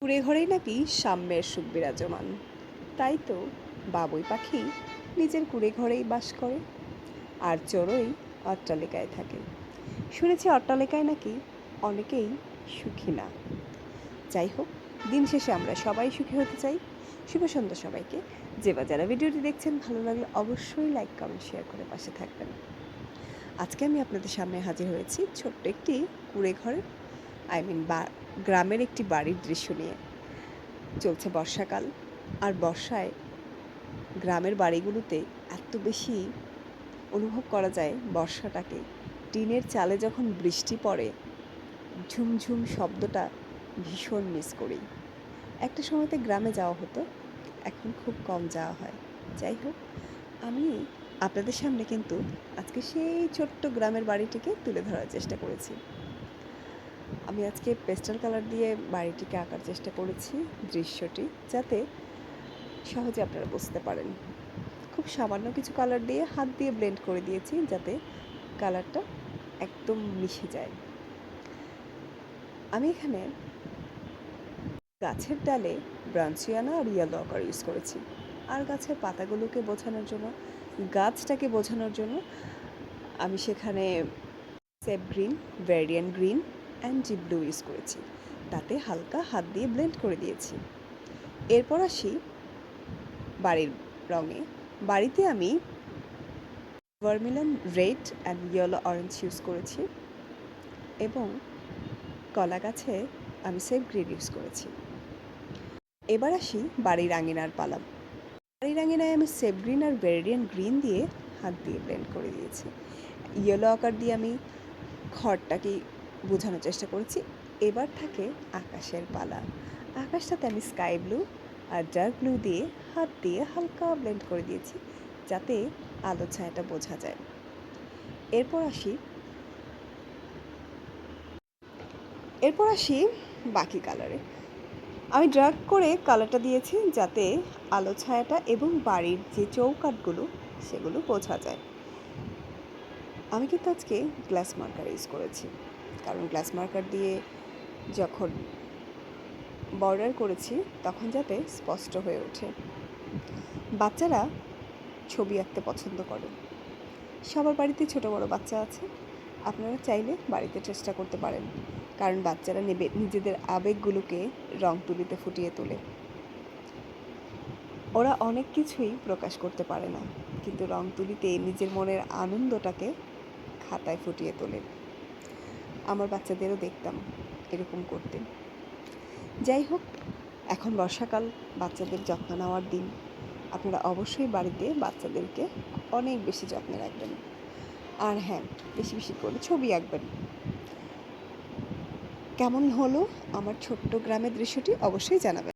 কুঁড়ে ঘরেই নাকি সাম্যের সুখ বিরাজমান। তাই তো বাবুই পাখি নিজের কুঁড়ে ঘরেই বাস করে, আর চড়ুই অট্টালিকায় থাকে। শুনেছি অট্টালিকায় নাকি অনেকেই সুখী না। যাই হোক, দিন শেষে আমরা সবাই সুখী হতে চাই। শুভ সন্ধ্যা সবাইকে। যে বা যারা ভিডিওটি দেখছেন, ভালো লাগলে অবশ্যই লাইক, কমেন্ট, শেয়ার করে পাশে থাকবেন। আজকে আমি আপনাদের সামনে হাজির হয়েছি ছোট্ট একটি কুঁড়ে ঘরের গ্রামের একটি বাড়ির দৃশ্য নিয়ে। চলছে বর্ষাকাল, আর বর্ষায় গ্রামের বাড়িগুলোতে এত বেশি অনুভব করা যায় বর্ষাটাকে। টিনের চালে যখন বৃষ্টি পড়ে, ঝুমঝুম শব্দটা ভীষণ মিস করি। একটা সময়তে গ্রামে যাওয়া হতো, এখন খুব কম যাওয়া হয়। যাই হোক, আমি আপনাদের সামনে কিন্তু আজকে সেই ছোট্ট গ্রামের বাড়িটিকে তুলে ধরার চেষ্টা করেছি। আমি আজকে পেস্টাল কালার দিয়ে বাড়িটিকে আঁকার চেষ্টা করেছি, দৃশ্যটি যাতে সহজে আপনারা বুঝতে পারেন। খুব সামান্য কিছু কালার দিয়ে হাত দিয়ে ব্লেন্ড করে দিয়েছি যাতে কালারটা একদম মিশে যায়। আমি এখানে গাছের ডালে ব্রাঞ্চিয়ানা আর ইয়েলো অকার ইউজ করেছি, আর গাছের পাতাগুলোকে বোঝানোর জন্য, গাছটাকে বোঝানোর জন্য আমি সেখানে sap green, viridian green and deep blue use করেছি। তাতে হালকা হাত দিয়ে ব্লেন্ড করে দিয়েছি। এরপর আসি বাড়ির রঙে। বাড়িতে আমি ভার্মিলন red and yellow orange use করেছি, এবং কলা গাছে আমি সেপ গ্রিন ইউজ করেছি। এবার আসি বাড়ির আঙিনার পালা। বাড়ির আঙিনায় আমি সেপ গ্রিন আর ভেরিডিয়ান গ্রিন দিয়ে হাত দিয়ে ব্লেন্ড করে দিয়েছি। ইয়েলো আকার দিয়ে আমি ঘরটাকে বোঝানোর চেষ্টা করেছি। এবার থাকে আকাশের পালা। আকাশটাতে আমি স্কাই ব্লু আর ডার্ক ব্লু দিয়ে হাত দিয়ে হালকা ব্লেন্ড করে দিয়েছি যাতে আলো ছায়াটা বোঝা যায়। এরপর আসি বাকি কালারে। আমি ডার্ক করে কালারটা দিয়েছি যাতে আলো ছায়াটা এবং বাড়ির যে চৌকাঠগুলো সেগুলো বোঝা যায়। আমি কিন্তু আজকে গ্লাস মার্কার ইউজ করেছি, কারণ গ্লাস মার্কার দিয়ে যখন বর্ডার করেছি তখন যাতে স্পষ্ট হয়ে ওঠে। বাচ্চারা ছবি আঁকতে পছন্দ করে, সবার বাড়িতে ছোট বড় বাচ্চা আছে। আপনারা চাইলে বাড়িতে চেষ্টা করতে পারেন, কারণ বাচ্চারা নিজেদের আবেগগুলোকে রং তুলিতে ফুটিয়ে তোলে। ওরা অনেক কিছুই প্রকাশ করতে পারে না, কিন্তু রং তুলিতে নিজের মনের আনন্দটাকে খাতায় ফুটিয়ে তোলে। আমার বাচ্চাদেরও দেখতাম এরকম করতে। যাই হোক, এখন বর্ষাকাল, বাচ্চাদের যত্ন নেওয়ার দিন। আপনারা অবশ্যই বাড়িতে বাচ্চাদেরকে অনেক বেশি যত্নে রাখবেন, আর হ্যাঁ, বেশি বেশি করে ছবি আঁকবেন। কেমন হলো আমার ছোট্ট গ্রামের দৃশ্যটি অবশ্যই জানাবেন।